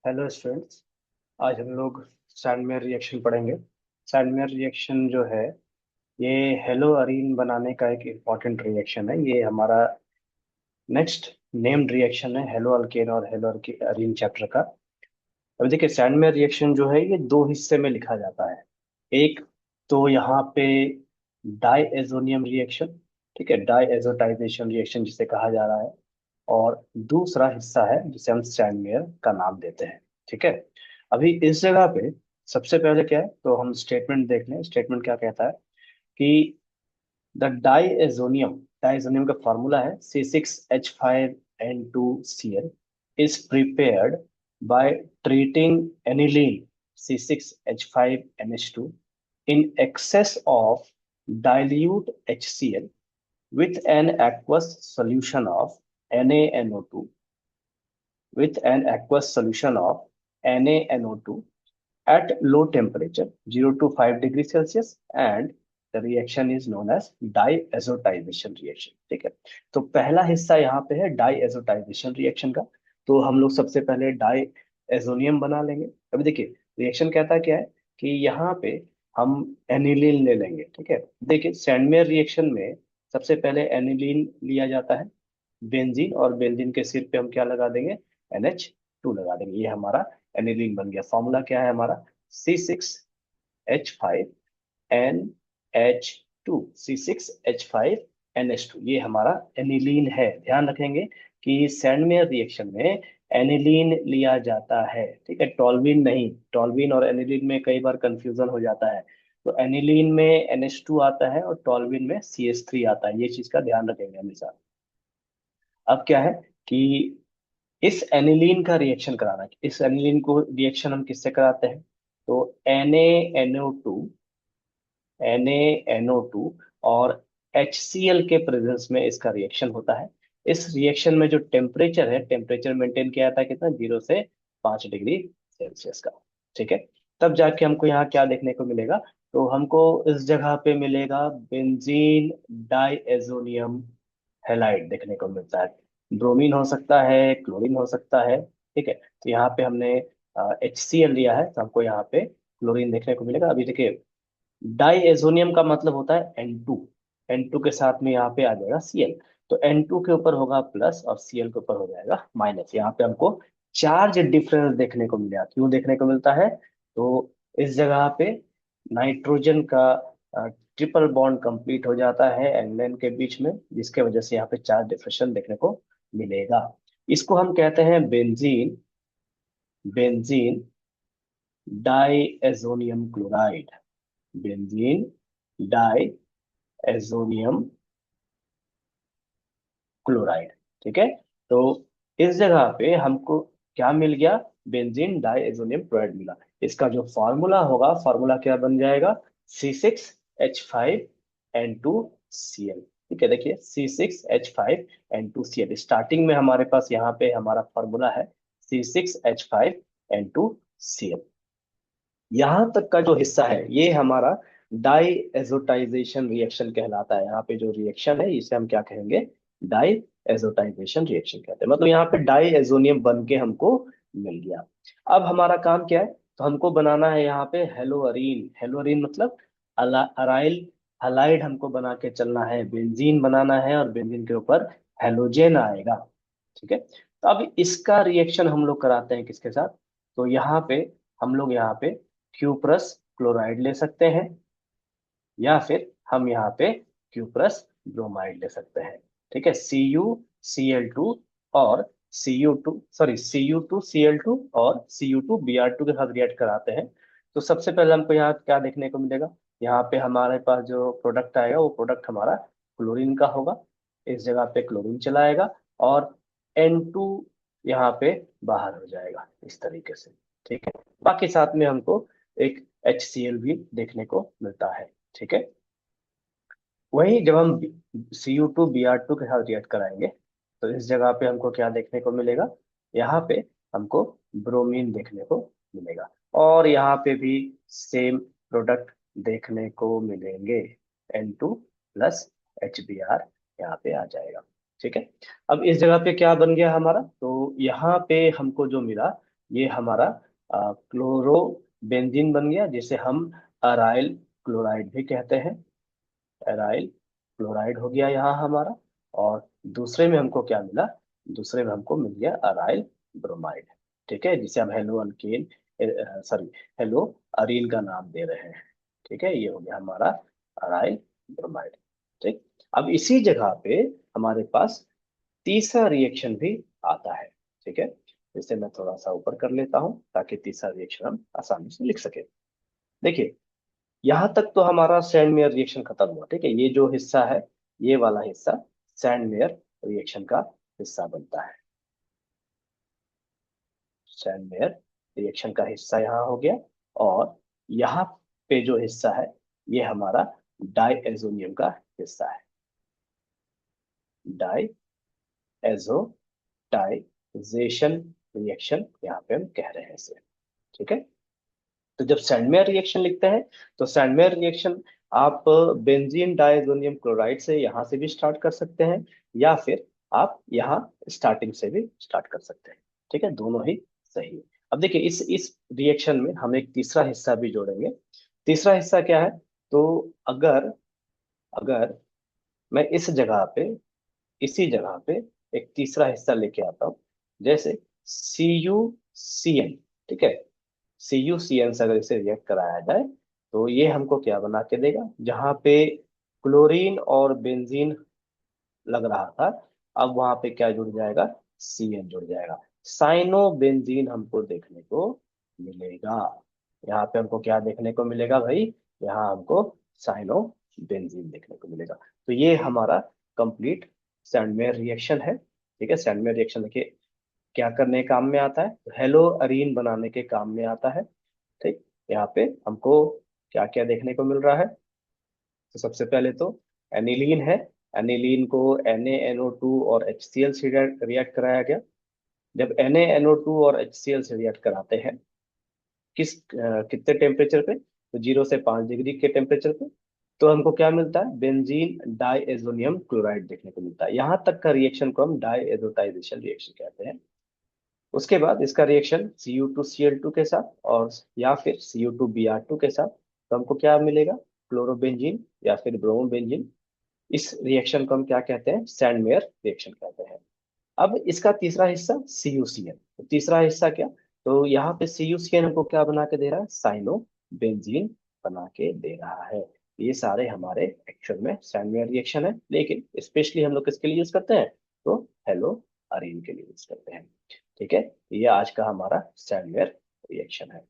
Hello students. आज हम लोग सैंडमेयर रिएक्शन पढ़ेंगे। सैंडमेयर रिएक्शन जो है ये हेलो अरीन बनाने का एक इम्पॉर्टेंट रिएक्शन है। ये हमारा नेक्स्ट नेम्ड रिएक्शन है हेलो अल्केन और हेलो अरीन चैप्टर का। अब देखिए सैंडमेयर रिएक्शन जो है ये दो हिस्से में लिखा जाता है। एक तो यहाँ पे डाईएजोनियम रिएक्शन, ठीक है, डाईएजोटाइजेशन रिएक्शन जिसे कहा जा रहा है। और दूसरा हिस्सा है जिसे हम सैंडमेयर का नाम देते हैं। ठीक है। अभी इस जगह पे सबसे पहले क्या है तो हम स्टेटमेंट देख लें। स्टेटमेंट क्या कहता है कि द डाइएजोनियम का फॉर्मूला है C6H5N2Cl is prepared by treating aniline C6H5NH2 in excess of dilute HCl with an aqueous solution of NaNO2 with an aqueous solution of NaNO2 at low temperature 0 to 5 degree Celsius, and the reaction is known as diazotization reaction। ठीक है। तो पहला हिस्सा यहाँ पे है डाईएजोटाइजेशन reaction का। तो हम लोग सबसे पहले डाई एजोनियम बना लेंगे। अभी देखिए रिएक्शन कहता क्या है कि यहाँ पे हम एनिलीन ले लेंगे। ठीक है। देखिए सैंडमेयर रिएक्शन में सबसे पहले एनिलीन लिया जाता है बेंजीन, और बेंजीन के सिर पे हम क्या लगा देंगे, NH2 लगा देंगे। ये हमारा एनिलीन बन गया। फॉर्मूला क्या है हमारा, C6H5NH2 ये हमारा एनिलीन है। ध्यान रखेंगे कि सैंडमेयर रिएक्शन में एनिलीन लिया जाता है। ठीक है, टॉल्वीन नहीं। टॉल्वीन और एनिलीन में कई बार कंफ्यूजन हो जाता है। तो एनिलीन में NH2 आता है और टॉल्वीन में CH3 आता है। ये चीज का ध्यान रखेंगे हमेशा। अब क्या है कि इस एनिलीन का रिएक्शन कराना है। इस एनिलीन को रिएक्शन हम किससे कराते हैं तो NaNO2 NaNO2 और HCl के प्रेजेंस में इसका रिएक्शन होता है। इस रिएक्शन में जो टेम्परेचर है, टेम्परेचर मेंटेन किया जाता है कितना, 0 से 5 डिग्री सेल्सियस का। ठीक है। तब जाके हमको यहाँ क्या देखने को मिलेगा, तो हमको इस जगह पे मिलेगा बेंजीन डाइएजोनियम हैलाइड देखने को मिलता है। ब्रोमीन हो सकता है, क्लोरीन हो सकता है। ठीक है। तो यहाँ पे हमने HCl लिया है तो हमको यहाँ पे क्लोरीन देखने को मिलेगा। अभी देखिए डाईएजोनियम का मतलब होता है N2। N2 के साथ में यहाँ पे आ जाएगा Cl। तो N2 के ऊपर होगा प्लस और Cl के ऊपर हो जाएगा माइनस। यहाँ पे हमको चार्ज डिफरेंस देखने को मिलेगा। क्यों देखने को मिलता है तो इस जगह पे नाइट्रोजन का ट्रिपल बॉन्ड कंप्लीट हो जाता है एंगलेन के बीच में, जिसके वजह से यहाँ पे चार्ज डिफरेंशियल देखने को मिलेगा। इसको हम कहते हैं benzene benzene diazonium chloride. Benzene diazonium chloride. ठीक है। तो इस जगह पे हमको क्या मिल गया, बेंजीन डाईएजोनियम क्लोराइड मिला। इसका जो फॉर्मूला होगा, फॉर्मूला क्या बन जाएगा, C6H5N2Cl। ठीक है। देखिए C6H5N2Cl स्टार्टिंग में हमारे पास यहाँ पे हमारा फॉर्मूला है C6H5N2Cl। यहाँ तक का जो हिस्सा है ये हमारा डाई एजोटाइजेशन रिएक्शन कहलाता है। यहाँ पे जो रिएक्शन है इसे हम क्या कहेंगे, डाई एजोटाइजेशन रिएक्शन कहते हैं। मतलब यहाँ पे डाई एजोनियम बन के हमको मिल गया। अब हमारा काम क्या है, तो हमको बनाना है यहाँ पे हेलोअरीन। हेलोअरीन मतलब अराइल हलाइड हमको बना के चलना है। बेंजीन बनाना है और बेंजीन के ऊपर हेलोजन आएगा। ठीक है। तो अब इसका रिएक्शन हम लोग कराते हैं किसके साथ, तो यहाँ पे हम लोग यहाँ पे क्यूप्रस क्लोराइड ले सकते हैं, या फिर हम यहाँ पे क्यूप्रस ब्रोमाइड ले सकते हैं। ठीक है। CuCl2 और Cu2 और Cu2Br2 के साथ रिएक्ट कराते हैं। तो सबसे पहले हमको यहाँ क्या देखने को मिलेगा, यहाँ पे हमारे पास जो प्रोडक्ट आएगा वो प्रोडक्ट हमारा क्लोरीन का होगा। इस जगह पे क्लोरीन चला आएगा और N2 यहाँ पे बाहर हो जाएगा इस तरीके से। ठीक है। बाकी साथ में हमको एक HCl भी देखने को मिलता है। ठीक है। वहीं जब हम Cu2Br2 के साथ रिएक्ट कराएंगे तो इस जगह पे हमको क्या देखने को मिलेगा, यहाँ पे हमको ब्रोमीन देखने को मिलेगा। और यहाँ पे भी सेम प्रोडक्ट देखने को मिलेंगे, N2 प्लस HBr यहाँ पे आ जाएगा। ठीक है। अब इस जगह पे क्या बन गया हमारा, तो यहाँ पे हमको जो मिला ये हमारा क्लोरोबेंजीन बन गया, जिसे हम अराइल क्लोराइड भी कहते हैं। एराइल क्लोराइड हो गया यहाँ हमारा। और दूसरे में हमको क्या मिला? दूसरे में हमको मिल गया अराइल ब्रोमाइड। ठीक है, जिसे हम हेलो अल्केन, सॉरी, हेलो अरील का नाम दे रहे हैं। ठीक है, ये हो गया हमारा अराइल ब्रोमाइड। ठीक। अब इसी जगह पे हमारे पास तीसरा रिएक्शन भी आता है। ठीक है, इसे मैं थोड़ा सा ऊपर कर लेता हूँ ताकि तीसरा रिएक्शन हम आसानी से लिख सके। देखिए, यहां तक तो हमारा सैंडमेयर रिएक्शन खत्म हुआ। ठीक है, ये जो हिस्सा है, ये वाला हिस्सा सैंडमेयर रिएक्शन का हिस्सा बनता है। सैंडमेयर रिएक्शन का हिस्सा यहाँ हो गया। और यहाँ पे जो हिस्सा है, ये हमारा डाईएज़ोनियम का हिस्सा है। डाईएज़ोटाइजेशन रिएक्शन यहाँ पे हम कह रहे हैं इसे। ठीक है, तो जब सैंडमेयर रिएक्शन लिखते हैं, तो सैंडमेयर रिएक्शन आप बेंजीन डाइअज़ोनियम क्लोराइड से यहाँ से भी स्टार्ट कर सकते हैं, या फिर आप यहाँ स्टार्टिंग से भी स्टार्ट कर सकते हैं। ठीक है, दोनों ही सही है। अब देखिए, इस रिएक्शन में हम एक तीसरा हिस्सा भी जोड़ेंगे। तीसरा हिस्सा क्या है? तो अगर अगर मैं इस जगह पे, इसी जगह पे एक तीसरा हिस्सा लेके आता हूँ, जैसे CuCN। ठीक है, CuCN से अगर इसे रिएक्ट कराया जाए, तो ये हमको क्या बना के देगा? जहाँ पे क्लोरीन और बेंजीन लग रहा था, अब वहां पे क्या जुड़ जाएगा? CN जुड़ जाएगा। साइनो बेंजीन हमको देखने को मिलेगा। यहाँ पे हमको क्या देखने को मिलेगा भाई? यहाँ हमको साइनो बेंजीन देखने को मिलेगा। तो ये हमारा कंप्लीट सैंडमेयर रिएक्शन है। ठीक है, सैंडमेयर रिएक्शन देखिए क्या करने के काम में आता है? हेलो अरीन बनाने के काम में आता है। ठीक, यहाँ पे हमको क्या क्या देखने को मिल रहा है? तो सबसे पहले तो एनिलीन है। एनिलीन को NaNO2 और HCl से रिएक्ट कराया गया। जब NaNO2 और HCl से रिएक्ट कराते हैं, कितने टेम्परेचर पे? तो 0 से 5 डिग्री के टेम्परेचर पे। तो हमको क्या मिलता है? बेंजीन डाइएज़ोनियम क्लोराइड देखने को मिलता है। यहाँ तक का रिएक्शन को हम डाइएज़ोटाइजेशन रिएक्शन कहते हैं। उसके बाद इसका रिएक्शन Cu2Cl2 के साथ, और या फिर Cu2Br2 के साथ, तो हमको क्या मिलेगा? क्लोरोबेंजीन या फिर ब्रोमोबेंजीन। इस रिएक्शन को हम क्या कहते हैं? सैंडमेयर रिएक्शन कहते हैं। अब इसका तीसरा हिस्सा CuCN। तो तीसरा हिस्सा क्या? तो यहाँ पे CuCN हमको क्या बना के दे रहा है? साइनो बेंजीन बना के दे रहा है। ये सारे हमारे एक्चुअल में सैंडमेयर रिएक्शन है, लेकिन स्पेशली हम लोग किसके लिए यूज करते हैं? तो हेलो अरीन के लिए यूज करते हैं। ठीक है, ये आज का हमारा सैंडवेयर रिएक्शन है।